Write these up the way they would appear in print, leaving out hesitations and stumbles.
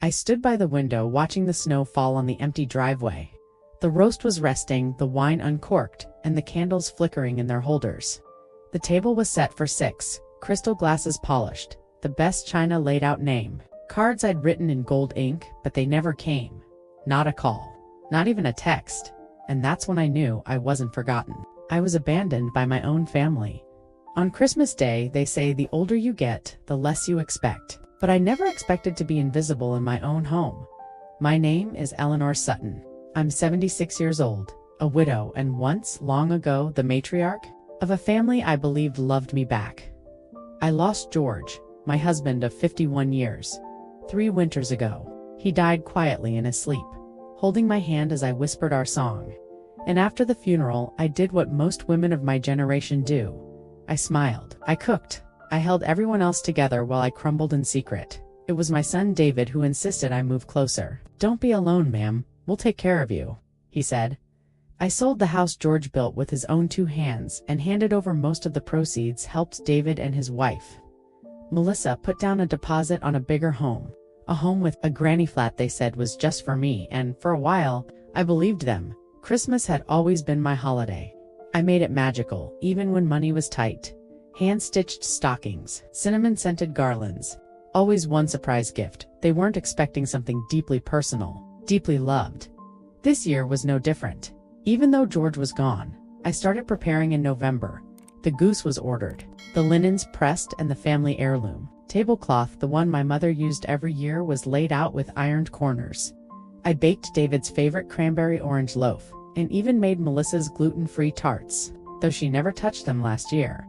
I stood by the window watching the snow fall on the empty driveway. The roast was resting, the wine uncorked, and the candles flickering in their holders. The table was set for 6, crystal glasses polished, the best china laid out, name. Cards I'd written in gold ink, but they never came. Not a call. Not even a text. And that's when I knew I wasn't forgotten. I was abandoned by my own family. On Christmas Day, they say the older you get, the less you expect. But I never expected to be invisible in my own home. My name is Eleanor Sutton. I'm 76 years old, a widow, and once, long ago, the matriarch of a family I believed loved me back. I lost George, my husband of 51 years, 3 winters ago. He died quietly in his sleep, holding my hand as I whispered our song. And after the funeral, I did what most women of my generation do. I smiled. I cooked. I held everyone else together while I crumbled in secret. It was my son David who insisted I move closer. "Don't be alone, ma'am. We'll take care of you," he said. I sold the house George built with his own 2 hands and handed over most of the proceeds, helped David and his wife, Melissa, put down a deposit on a bigger home. A home with a granny flat they said was just for me, and for a while, I believed them. Christmas had always been my holiday. I made it magical, even when money was tight. Hand-stitched stockings, cinnamon-scented garlands. Always one surprise gift. They weren't expecting something deeply personal, deeply loved. This year was no different. Even though George was gone, I started preparing in November. The goose was ordered, the linens pressed, and the family heirloom tablecloth, the one my mother used every year, was laid out with ironed corners. I baked David's favorite cranberry orange loaf, and even made Melissa's gluten-free tarts, though she never touched them last year.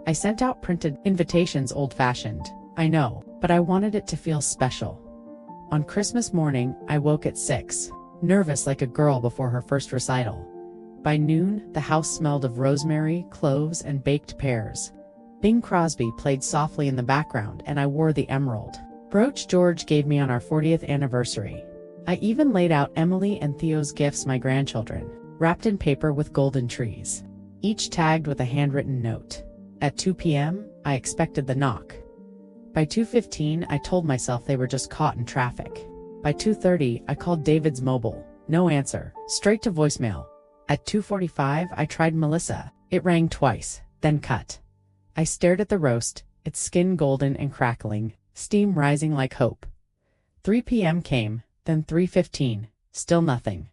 I sent out printed invitations, old-fashioned, I know, but I wanted it to feel special. On Christmas morning, I woke at 6, nervous like a girl before her first recital. By noon, the house smelled of rosemary, cloves, and baked pears. Bing Crosby played softly in the background, and I wore the emerald brooch George gave me on our 40th anniversary. I even laid out Emily and Theo's gifts, my grandchildren, wrapped in paper with golden trees, each tagged with a handwritten note. At 2 p.m., I expected the knock. By 2:15, I told myself they were just caught in traffic. By 2:30, I called David's mobile. No answer. Straight to voicemail. At 2:45, I tried Melissa. It rang twice, then cut. I stared at the roast, its skin golden and crackling, steam rising like hope. 3 p.m. came, then 3:15, still nothing.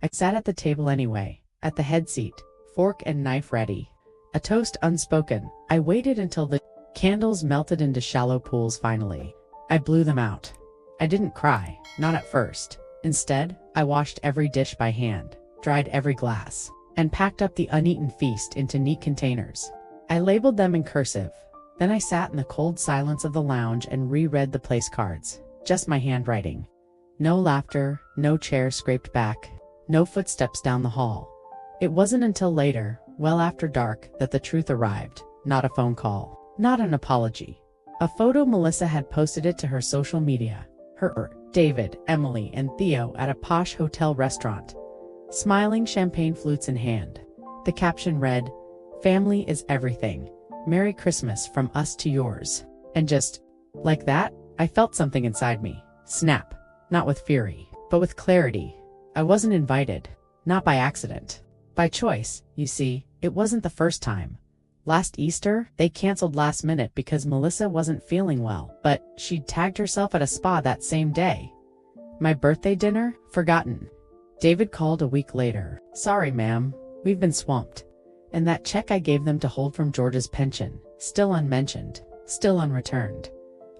I sat at the table anyway, at the head seat, fork and knife ready. A toast unspoken. I waited until the candles melted into shallow pools finally. I blew them out. I didn't cry, not at first. Instead, I washed every dish by hand, dried every glass, and packed up the uneaten feast into neat containers. I labeled them in cursive. Then I sat in the cold silence of the lounge and reread the place cards. Just my handwriting. No laughter, no chair scraped back, no footsteps down the hall. It wasn't until later, well after dark, that the truth arrived. Not a phone call, not an apology. A photo. Melissa had posted it to her social media. Her, David, Emily, and Theo at a posh hotel restaurant, smiling, champagne flutes in hand. The caption read, "Family is everything. Merry Christmas from us to yours." And just like that, I felt something inside me snap, not with fury, but with clarity. I wasn't invited, not by accident, by choice. You see, it wasn't the first time. Last Easter, they canceled last minute because Melissa wasn't feeling well, but she'd tagged herself at a spa that same day. My birthday dinner, forgotten. David called a week later. "Sorry, ma'am, we've been swamped." And that check I gave them to hold from George's pension, still unmentioned, still unreturned.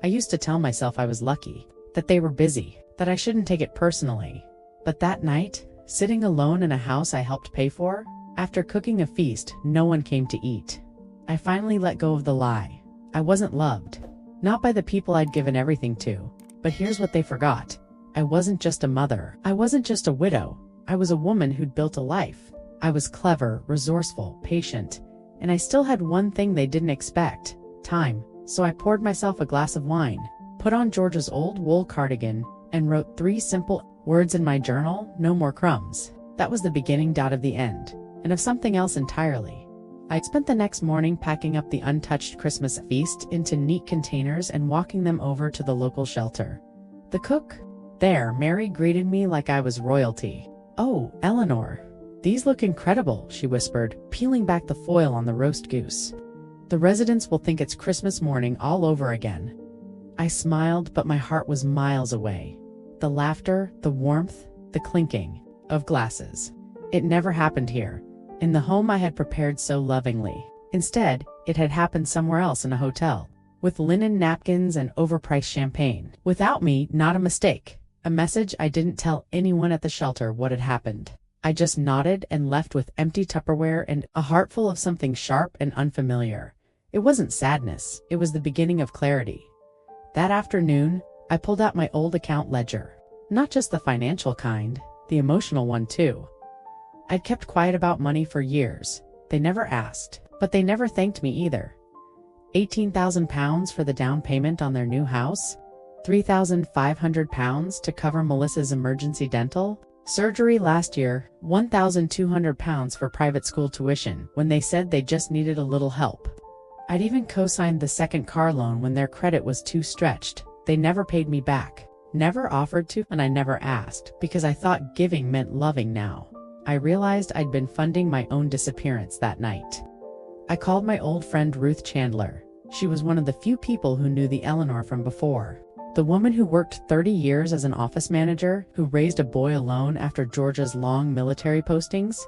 I used to tell myself I was lucky, that they were busy, that I shouldn't take it personally. But that night, sitting alone in a house I helped pay for, after cooking a feast no one came to eat, I finally let go of the lie. I wasn't loved. Not by the people I'd given everything to. But here's what they forgot. I wasn't just a mother. I wasn't just a widow. I was a woman who'd built a life. I was clever, resourceful, patient. And I still had one thing they didn't expect: time. So I poured myself a glass of wine, put on George's old wool cardigan, and wrote 3 simple words in my journal: "No more crumbs." That was the beginning of the end. And of something else entirely. I spent the next morning packing up the untouched Christmas feast into neat containers and walking them over to the local shelter. The cook, There, Mary greeted me like I was royalty. "Oh, Eleanor, these look incredible," she whispered, peeling back the foil on the roast goose. "The residents will think it's Christmas morning all over again." I smiled, but my heart was miles away. The laughter, the warmth, the clinking of glasses. It never happened here, in the home I had prepared so lovingly. Instead, it had happened somewhere else in a hotel, with linen napkins and overpriced champagne. Without me, not a mistake. A message I didn't tell anyone at the shelter what had happened. I just nodded and left with empty Tupperware and a heart full of something sharp and unfamiliar. It wasn't sadness, it was the beginning of clarity. That afternoon, I pulled out my old account ledger. Not just the financial kind, the emotional one too. I'd kept quiet about money for years. They never asked, but they never thanked me either. £18,000 for the down payment on their new house? £3,500 to cover Melissa's emergency dental surgery last year, £1,200 for private school tuition when they said they just needed a little help. I'd even co-signed the second car loan when their credit was too stretched. They never paid me back, never offered to, and I never asked because I thought giving meant loving now. I realized I'd been funding my own disappearance that night. I called my old friend Ruth Chandler. She was one of the few people who knew the Eleanor from before. The woman who worked 30 years as an office manager, who raised a boy alone after Georgia's long military postings,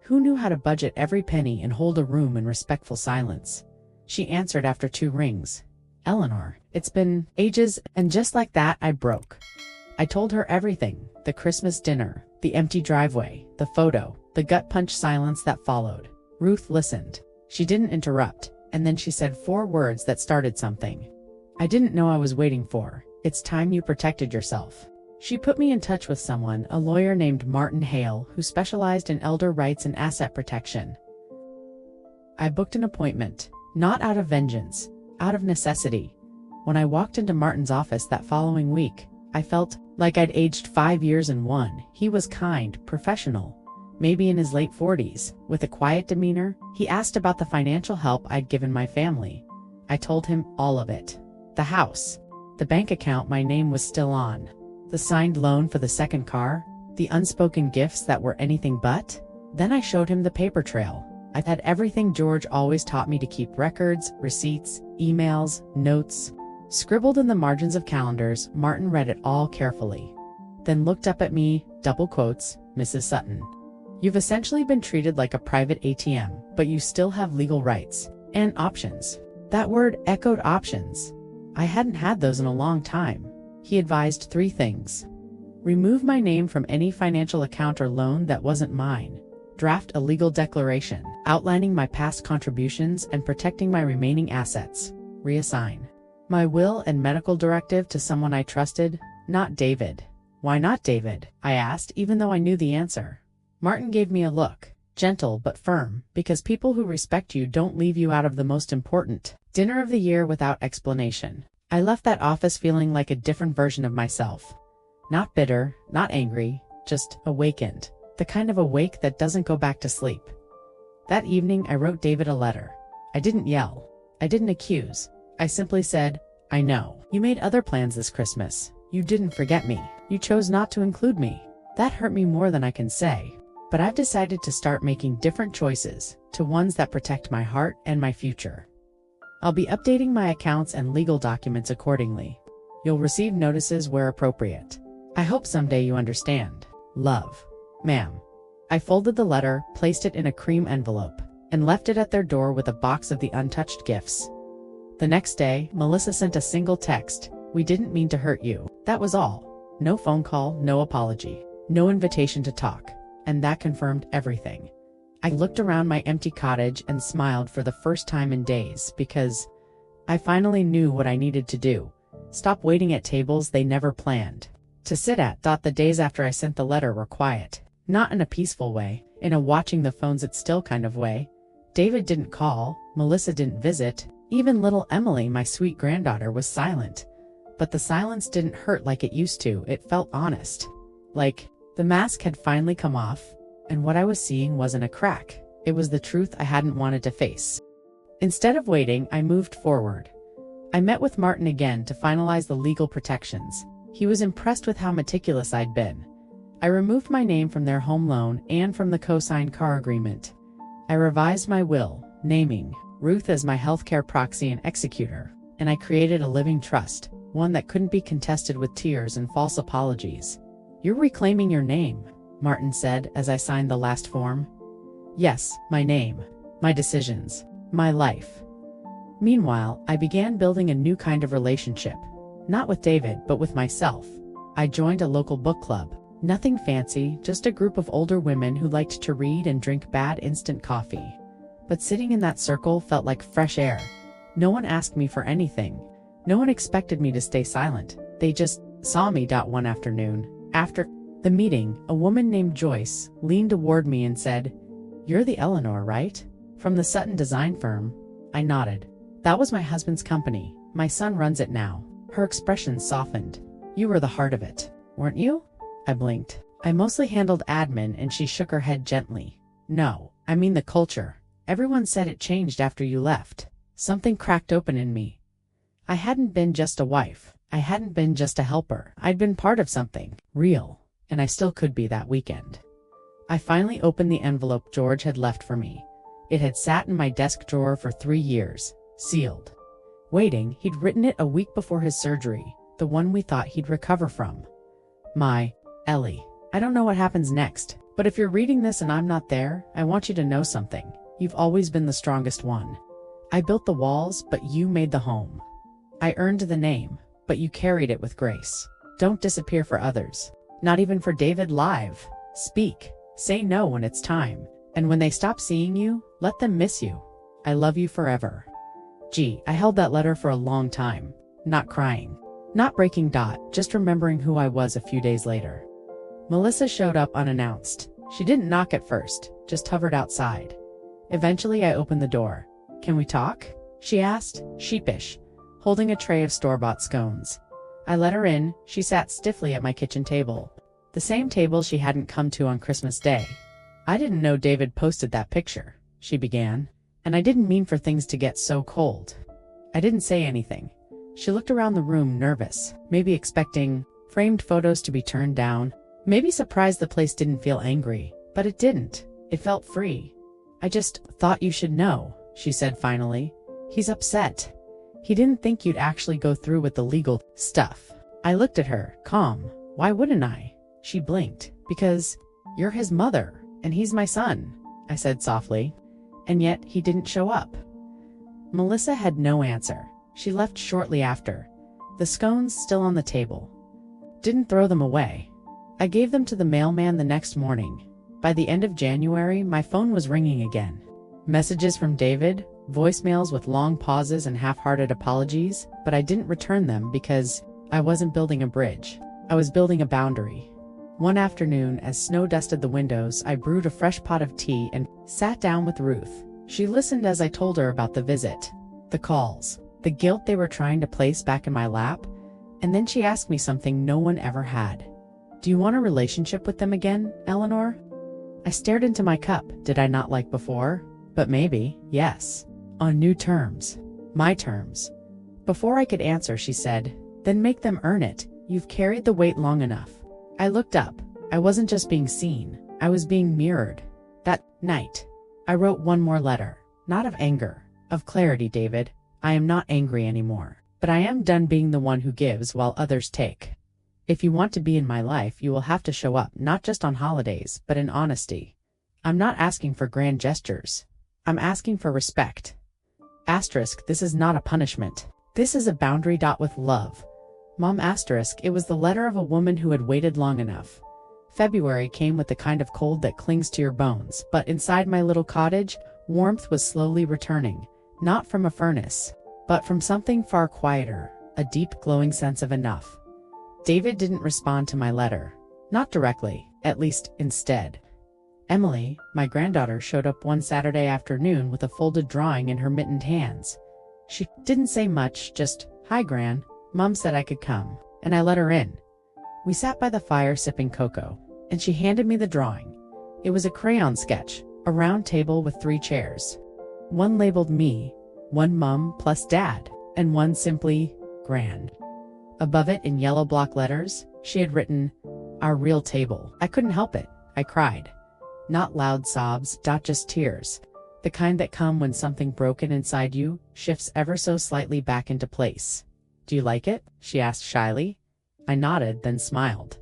who knew how to budget every penny and hold a room in respectful silence. She answered after 2 rings. "Eleanor, it's been ages," and just like that I broke. I told her everything, the Christmas dinner, the empty driveway, the photo, the gut-punch silence that followed. Ruth listened. She didn't interrupt, and then she said 4 words that started something I didn't know I was waiting for. "It's time you protected yourself." She put me in touch with someone, a lawyer named Martin Hale, who specialized in elder rights and asset protection. I booked an appointment, not out of vengeance, out of necessity. When I walked into Martin's office that following week, I felt like I'd aged 5 years in one. He was kind, professional, maybe in his late 40s, with a quiet demeanor. He asked about the financial help I'd given my family. I told him all of it. The house, the bank account my name was still on, the signed loan for the second car, the unspoken gifts that were anything but. Then I showed him the paper trail. I had everything George always taught me to keep: records, receipts, emails, notes. Scribbled in the margins of calendars. Martin read it all carefully, then looked up at me, double quotes, "Mrs. Sutton, you've essentially been treated like a private ATM, but you still have legal rights and options." That word echoed options. I hadn't had those in a long time. He advised 3 things. Remove my name from any financial account or loan that wasn't mine. Draft a legal declaration outlining my past contributions and protecting my remaining assets. Reassign my will and medical directive to someone I trusted, not David. "Why not David?" I asked, even though I knew the answer. Martin gave me a look, gentle but firm, because people who respect you don't leave you out of the most important dinner of the year without explanation. I left that office feeling like a different version of myself. Not bitter, not angry, just awakened. The kind of awake that doesn't go back to sleep. That evening I wrote David a letter. I didn't yell. I didn't accuse. I simply said, "I know. You made other plans this Christmas. You didn't forget me. You chose not to include me. That hurt me more than I can say. But I've decided to start making different choices, to ones that protect my heart and my future. I'll be updating my accounts and legal documents accordingly. You'll receive notices where appropriate. I hope someday you understand. Love. Ma'am." I folded the letter, placed it in a cream envelope, and left it at their door with a box of the untouched gifts. The next day, Melissa sent a single text. "We didn't mean to hurt you." That was all. No phone call, no apology, no invitation to talk. And that confirmed everything. I looked around my empty cottage and smiled for the first time in days, because I finally knew what I needed to do. Stop waiting at tables they never planned to sit at. The days after I sent the letter were quiet. Not in a peaceful way, in a watching the phones at still kind of way. David didn't call, Melissa didn't visit, even little Emily, my sweet granddaughter, was silent. But the silence didn't hurt like it used to. It felt honest. Like the mask had finally come off, and what I was seeing wasn't a crack. It was the truth I hadn't wanted to face. Instead of waiting, I moved forward. I met with Martin again to finalize the legal protections. He was impressed with how meticulous I'd been. I removed my name from their home loan and from the co-signed car agreement. I revised my will, naming Ruth as my healthcare proxy and executor, and I created a living trust, one that couldn't be contested with tears and false apologies. "You're reclaiming your name," Martin said as I signed the last form. "Yes, my name, my decisions, my life." Meanwhile, I began building a new kind of relationship. Not with David, but with myself. I joined a local book club. Nothing fancy, just a group of older women who liked to read and drink bad instant coffee. But sitting in that circle felt like fresh air. No one asked me for anything. No one expected me to stay silent. They just saw me. One afternoon, after the meeting, a woman named Joyce leaned toward me and said, "You're the Eleanor, right? From the Sutton design firm?" I nodded. "That was my husband's company. My son runs it now." Her expression softened. "You were the heart of it, weren't you?" I blinked. "I mostly handled admin," and she shook her head gently. "No, I mean the culture. Everyone said it changed after you left." Something cracked open in me. I hadn't been just a wife. I hadn't been just a helper. I'd been part of something real, and I still could be that weekend. I finally opened the envelope George had left for me. It had sat in my desk drawer for 3 years, sealed. Waiting. He'd written it a week before his surgery, the one we thought he'd recover from. "My Ellie, I don't know what happens next, but if you're reading this and I'm not there, I want you to know something. You've always been the strongest one. I built the walls, but you made the home. I earned the name, but you carried it with grace. Don't disappear for others. Not even for David. Live. Speak. Say no when it's time. And when they stop seeing you, let them miss you. I love you forever." Gee, I held that letter for a long time. Not crying. Not breaking. Just remembering who I was a few days later. Melissa showed up unannounced. She didn't knock at first, just hovered outside. Eventually I opened the door. "Can we talk?" she asked, sheepish, holding a tray of store-bought scones. I let her in. She sat stiffly at my kitchen table. The same table she hadn't come to on Christmas Day. "I didn't know David posted that picture," she began. "And I didn't mean for things to get so cold." I didn't say anything. She looked around the room, nervous, maybe expecting framed photos to be turned down, maybe surprised the place didn't feel angry, but it didn't. It felt free. "I just thought you should know," she said finally. "He's upset. He didn't think you'd actually go through with the legal stuff." I looked at her, calm. "Why wouldn't I?" She blinked. "Because you're his mother, and he's my son," I said softly. "And yet he didn't show up." Melissa had no answer. She left shortly after, the scones still on the table. Didn't throw them away. I gave them to the mailman the next morning. By the end of January, my phone was ringing again. Messages from David, voicemails with long pauses and half-hearted apologies, but I didn't return them because I wasn't building a bridge. I was building a boundary. One afternoon, as snow dusted the windows, I brewed a fresh pot of tea and sat down with Ruth. She listened as I told her about the visit, the calls, the guilt they were trying to place back in my lap, and then she asked me something no one ever had. "Do you want a relationship with them again, Eleanor?" I stared into my cup. Did I not like before? But maybe, yes. On new terms. My terms. Before I could answer, she said, "Then make them earn it. You've carried the weight long enough." I looked up. I wasn't just being seen. I was being mirrored. That night, I wrote one more letter. Not of anger. Of clarity, David. I am not angry anymore. But I am done being the one who gives while others take. If you want to be in my life, you will have to show up, not just on holidays, but in honesty. I'm not asking for grand gestures. I'm asking for respect. Asterisk, this is not a punishment. This is a boundary. With love. Mom asterisk, it was the letter of a woman who had waited long enough. February came with the kind of cold that clings to your bones, but inside my little cottage, warmth was slowly returning, not from a furnace, but from something far quieter, a deep glowing sense of enough. David didn't respond to my letter. Not directly, at least. Instead, Emily, my granddaughter, showed up one Saturday afternoon with a folded drawing in her mittened hands. She didn't say much, just, "Hi, Gran. Mom said I could come," and I let her in. We sat by the fire sipping cocoa, and she handed me the drawing. It was a crayon sketch, a round table with 3 chairs. One labeled me, one Mom plus Dad, and one simply, Gran. Above it in yellow block letters, she had written, "Our real table." I couldn't help it. I cried. Not loud sobs, just tears. The kind that come when something broken inside you shifts ever so slightly back into place. "Do you like it?" she asked shyly. I nodded, then smiled.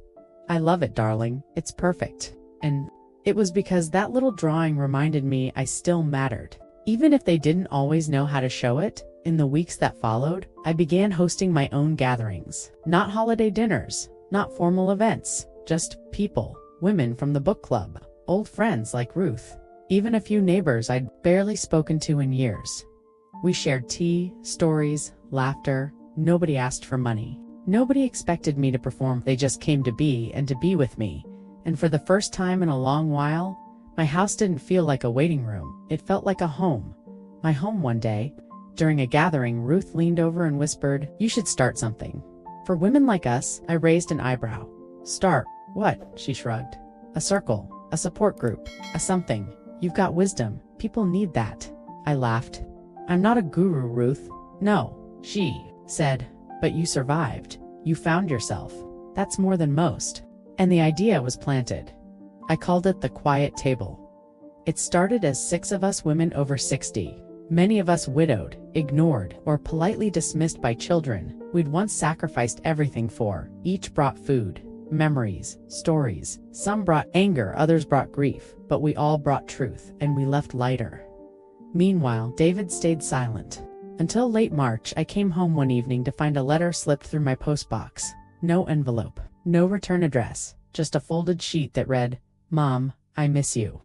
"I love it, darling. It's perfect." And it was because that little drawing reminded me I still mattered. Even if they didn't always know how to show it, in the weeks that followed, I began hosting my own gatherings. Not holiday dinners, not formal events, just people, women from the book club, old friends like Ruth, even a few neighbors I'd barely spoken to in years. We shared tea, stories, laughter. Nobody asked for money. Nobody expected me to perform. They just came to be and to be with me. And for the first time in a long while, my house didn't feel like a waiting room. It felt like a home. My home. One day, during a gathering, Ruth leaned over and whispered, "You should start something." For women like us, I raised an eyebrow. "Start what?" she shrugged. "A circle, a support group, a something. You've got wisdom. People need that." I laughed. "I'm not a guru, Ruth." "No," she said, "but you survived. You found yourself. That's more than most." And the idea was planted. I called it the Quiet Table. It started as 6 of us women over 60. Many of us widowed, ignored, or politely dismissed by children we'd once sacrificed everything for. Each brought food, memories, stories. Some brought anger, others brought grief, but we all brought truth, and we left lighter. Meanwhile, David stayed silent. Until late March, I came home one evening to find a letter slipped through my postbox. No envelope, no return address, just a folded sheet that read, "Mom, I miss you.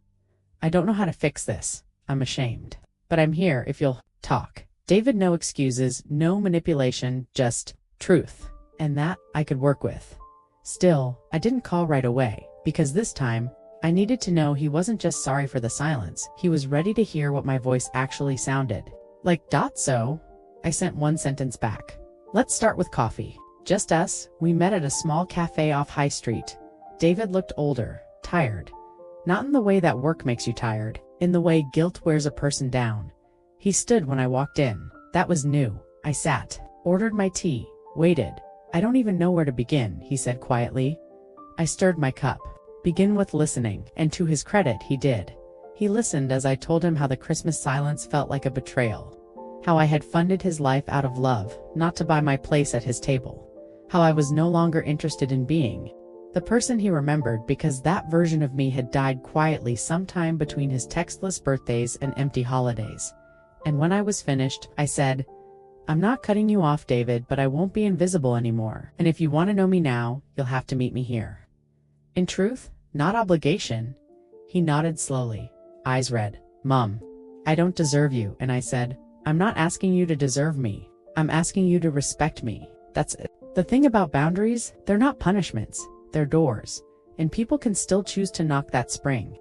I don't know how to fix this. I'm ashamed. But I'm here if you'll talk." David, no excuses, no manipulation, just truth. And that I could work with. Still, I didn't call right away, because this time, I needed to know he wasn't just sorry for the silence. He was ready to hear what my voice actually sounded. Like, "So?" I sent one sentence back. "Let's start with coffee." Just us. We met at a small cafe off High Street. David looked older, tired. Not in the way that work makes you tired, in the way guilt wears a person down. He stood when I walked in. That was new. I sat, ordered my tea, waited. "I don't even know where to begin," he said quietly. I stirred my cup. "Begin with listening," and to his credit, he did. He listened as I told him how the Christmas silence felt like a betrayal. How I had funded his life out of love, not to buy my place at his table. How I was no longer interested in being the person he remembered, because that version of me had died quietly sometime between his textless birthdays and empty holidays. And when I was finished, I said, "I'm not cutting you off, David, but I won't be invisible anymore. And if you want to know me now, you'll have to meet me here." In truth, not obligation. He nodded slowly, eyes red. "Mom, I don't deserve you." And I said, "I'm not asking you to deserve me. I'm asking you to respect me. That's it." The thing about boundaries, they're not punishments. They're doors. And people can still choose to knock that spring.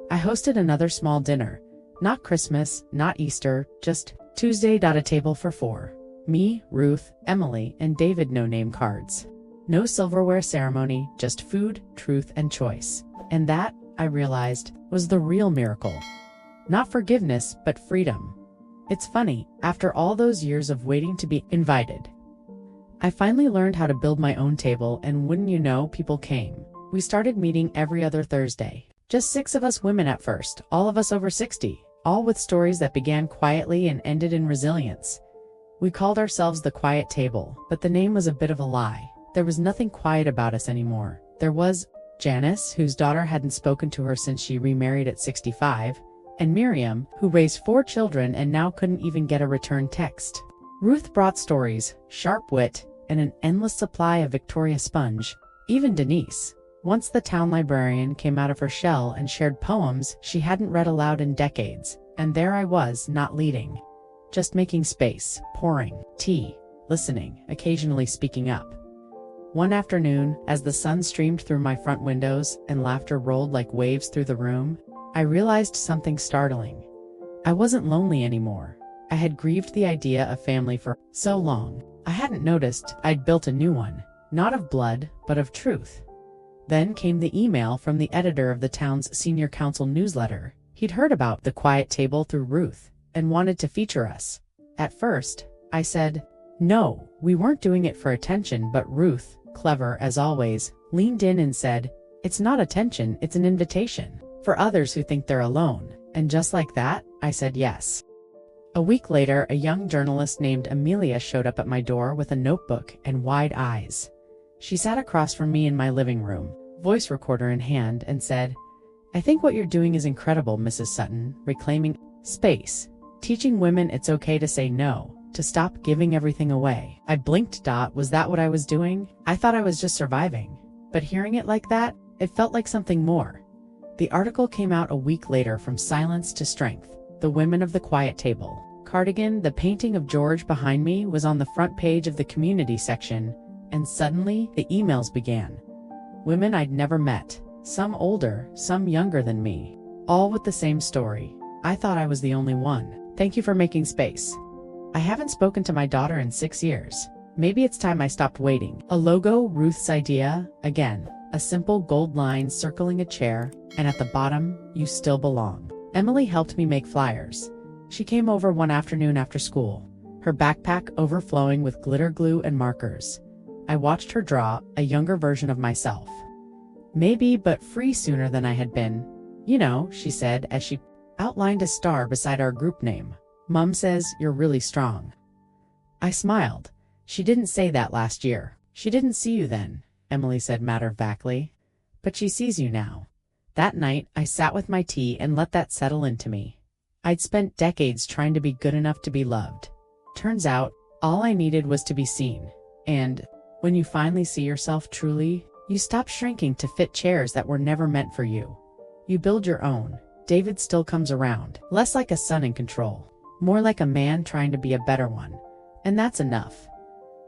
I hosted another small dinner. Not Christmas, not Easter, just Tuesday. A table for 4. Me, Ruth, Emily, and David. No name cards. No silverware ceremony, just food, truth, and choice. And that, I realized, was the real miracle. Not forgiveness, but freedom. It's funny, after all those years of waiting to be invited, I finally learned how to build my own table, and wouldn't you know, people came. We started meeting every other Thursday. Just 6 of us women at first, all of us over 60, all with stories that began quietly and ended in resilience. We called ourselves the Quiet Table, but the name was a bit of a lie. There was nothing quiet about us anymore. There was Janice, whose daughter hadn't spoken to her since she remarried at 65, and Miriam, who raised 4 children and now couldn't even get a return text. Ruth brought stories, sharp wit, and an endless supply of Victoria sponge. Even Denise, once the town librarian, came out of her shell and shared poems she hadn't read aloud in decades. And there I was, not leading, just making space, pouring tea, listening, occasionally speaking up. One afternoon, as the sun streamed through my front windows and laughter rolled like waves through the room, I realized something startling. I wasn't lonely anymore. I had grieved the idea of family for so long. I hadn't noticed I'd built a new one, not of blood, but of truth. Then came the email from the editor of the town's senior council newsletter. He'd heard about the Quiet Table through Ruth and wanted to feature us. At first, I said, No, we weren't doing it for attention, but Ruth, clever as always, leaned in and said, "It's not attention, it's an invitation for others who think they're alone." And just like that, I said yes. A week later, a young journalist named Amelia showed up at my door with a notebook and wide eyes. She sat across from me in my living room, voice recorder in hand, and said, "I think what you're doing is incredible, Mrs. Sutton, reclaiming space, teaching women it's okay to say no, to stop giving everything away." I blinked. Was that what I was doing? I thought I was just surviving. But hearing it like that, it felt like something more. The article came out a week later, From Silence to Strength, The Women of the Quiet Table. Cardigan, the painting of George behind me, was on the front page of the community section, and suddenly the emails began. Women I'd never met, some older, some younger than me, all with the same story. I thought I was the only one. "Thank you for making space. I haven't spoken to my daughter in 6 years. Maybe it's time I stopped waiting." A logo, Ruth's idea, again, a simple gold line circling a chair, and at the bottom, "You still belong." Emily helped me make flyers. She came over one afternoon after school, her backpack overflowing with glitter glue and markers. I watched her draw a younger version of myself. "Maybe, but free sooner than I had been. You know," she said as she outlined a star beside our group name. "Mum says you're really strong." I smiled. "She didn't say that last year." "She didn't see you then," Emily said matter-of-factly. "But she sees you now." That night, I sat with my tea and let that settle into me. I'd spent decades trying to be good enough to be loved. Turns out, all I needed was to be seen. And when you finally see yourself truly, you stop shrinking to fit chairs that were never meant for you. You build your own. David still comes around, less like a son in control, more like a man trying to be a better one. And that's enough.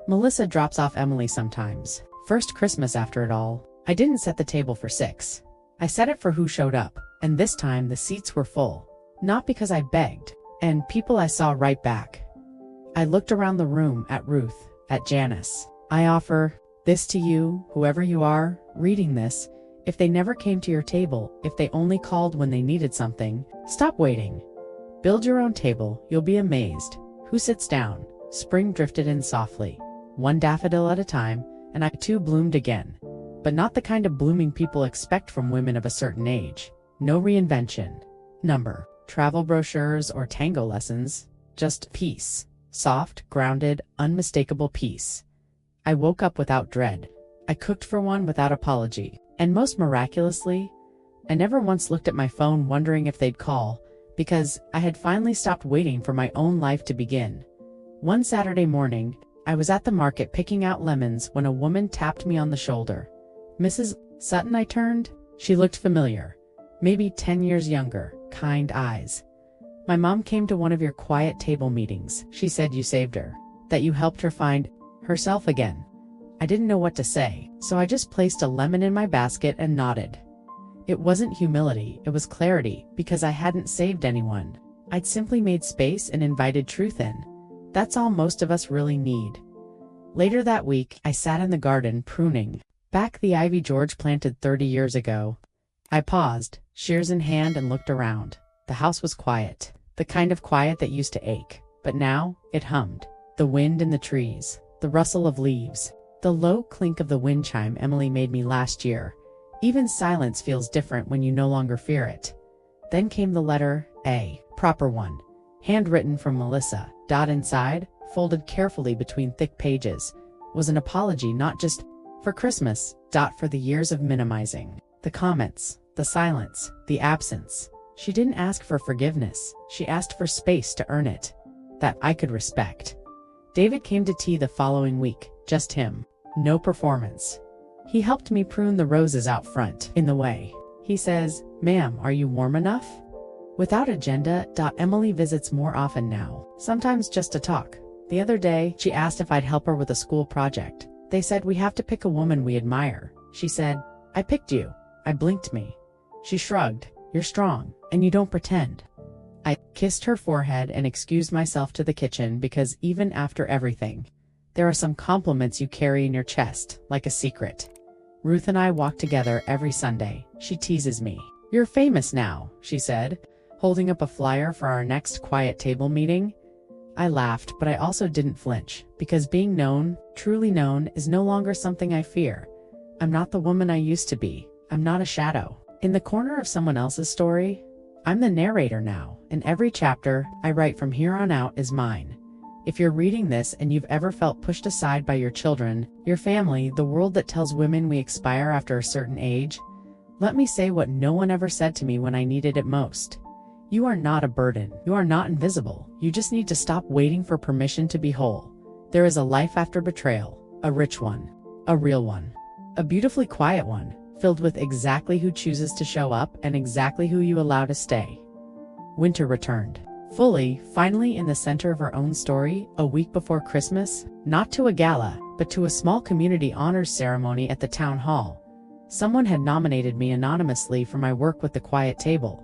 Melissa drops off Emily sometimes. First Christmas after it all, I didn't set the table for 6. I set it for who showed up, and this time the seats were full. Not because I begged, and people I saw right back. I looked around the room at Ruth, at Janice. I offer this to you, whoever you are, reading this. If they never came to your table, if they only called when they needed something, stop waiting. Build your own table, you'll be amazed. Who sits down? Spring drifted in softly, one daffodil at a time, and I too bloomed again. But not the kind of blooming people expect from women of a certain age. No reinvention. Number, travel brochures or tango lessons. Just peace. Soft, grounded, unmistakable peace. I woke up without dread. I cooked for one without apology. And most miraculously, I never once looked at my phone wondering if they'd call, because I had finally stopped waiting for my own life to begin. One Saturday morning, I was at the market picking out lemons when a woman tapped me on the shoulder. "Mrs. Sutton," I turned. She looked familiar. Maybe 10 years younger, kind eyes. "My mom came to one of your quiet table meetings. She said you saved her, that you helped her find herself again." I didn't know what to say, so I just placed a lemon in my basket and nodded. It wasn't humility, it was clarity, because I hadn't saved anyone. I'd simply made space and invited truth in. That's all most of us really need. Later that week, I sat in the garden pruning back the ivy George planted 30 years ago. I paused, shears in hand, and looked around. The house was quiet, the kind of quiet that used to ache, but now it hummed. The wind in the trees, the rustle of leaves, the low clink of the wind chime Emily made me last year. Even silence feels different when you no longer fear it. Then came the letter A, proper one, handwritten from Melissa. Inside, folded carefully between thick pages, was an apology not just for Christmas, for the years of minimizing. The comments, the silence, the absence. She didn't ask for forgiveness, she asked for space to earn it. That I could respect. David came to tea the following week, just him. No performance. He helped me prune the roses out front, in the way. He says, "Ma'am, are you warm enough?" Without agenda. Emily visits more often now, sometimes just to talk. The other day, she asked if I'd help her with a school project. They said we have to pick a woman we admire. She said, "I picked you." I blinked me. She shrugged. "You're strong, and you don't pretend." I kissed her forehead and excused myself to the kitchen because even after everything, there are some compliments you carry in your chest, like a secret. Ruth and I walk together every Sunday. She teases me. "You're famous now," she said, holding up a flyer for our next quiet table meeting. I laughed, but I also didn't flinch, because being known, truly known, is no longer something I fear. I'm not the woman I used to be. I'm not a shadow in the corner of someone else's story. I'm the narrator now, and every chapter I write from here on out is mine. If you're reading this and you've ever felt pushed aside by your children, your family, the world that tells women we expire after a certain age, let me say what no one ever said to me when I needed it most. You are not a burden. You are not invisible. You just need to stop waiting for permission to be whole. There is a life after betrayal, a rich one, a real one, a beautifully quiet one, filled with exactly who chooses to show up and exactly who you allow to stay. Winter returned. Fully, finally in the center of her own story, a week before Christmas, not to a gala, but to a small community honors ceremony at the town hall. Someone had nominated me anonymously for my work with the quiet table.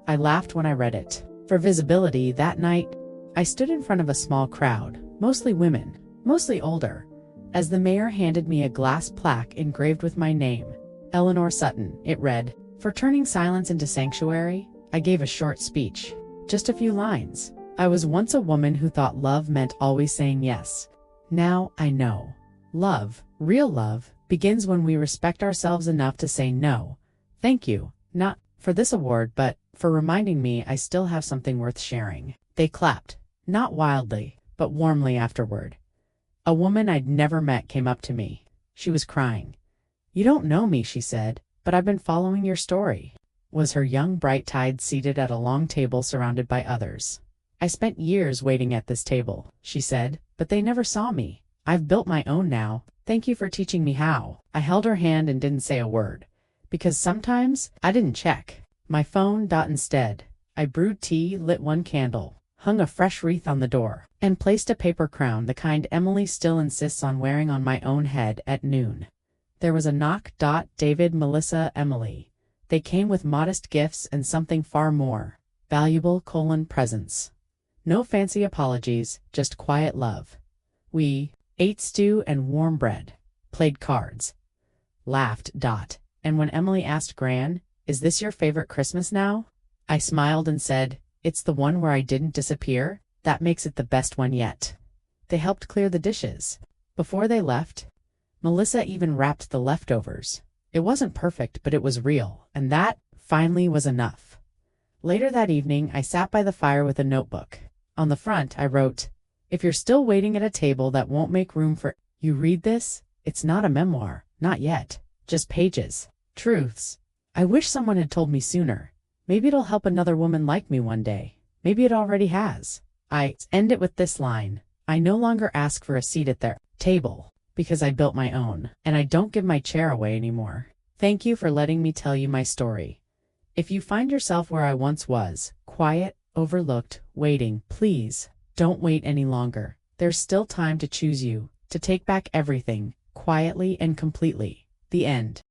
I laughed when I read it. For visibility that night, I stood in front of a small crowd, mostly women, mostly older, as the mayor handed me a glass plaque engraved with my name, Eleanor Sutton. It read, "For turning silence into sanctuary." I gave a short speech. Just a few lines. I was once a woman who thought love meant always saying yes. Now I know. Love, real love, begins when we respect ourselves enough to say no. Thank you, not for this award, but for reminding me I still have something worth sharing. They clapped, not wildly, but warmly afterward. A woman I'd never met came up to me. She was crying. "You don't know me," she said, "but I've been following your story." Was her young bright tide seated at a long table surrounded by others. "I spent years waiting at this table," she said, "but they never saw me. I've built my own now. Thank you for teaching me how." I held her hand and didn't say a word, because sometimes I didn't check my phone. Instead, I brewed tea, lit one candle, hung a fresh wreath on the door, and placed a paper crown, the kind Emily still insists on wearing, on my own head at noon. There was a knock. David, Melissa, Emily. They came with modest gifts and something far more valuable: presents. No fancy apologies, just quiet love. We ate stew and warm bread, played cards, laughed. And when Emily asked Gran, "Is this your favorite Christmas now?" I smiled and said, "It's the one where I didn't disappear. That makes it the best one yet." They helped clear the dishes. Before they left, Melissa even wrapped the leftovers. It wasn't perfect, but it was real, and that, finally, was enough. Later that evening, I sat by the fire with a notebook. On the front, I wrote, "If you're still waiting at a table that won't make room for you, read this. It's not a memoir, not yet. Just pages. Truths. I wish someone had told me sooner. Maybe it'll help another woman like me one day. Maybe it already has." I end it with this line: "I no longer ask for a seat at their table, because I built my own, and I don't give my chair away anymore." Thank you for letting me tell you my story. If you find yourself where I once was, quiet, overlooked, waiting, please don't wait any longer. There's still time to choose you, to take back everything, quietly and completely. The end.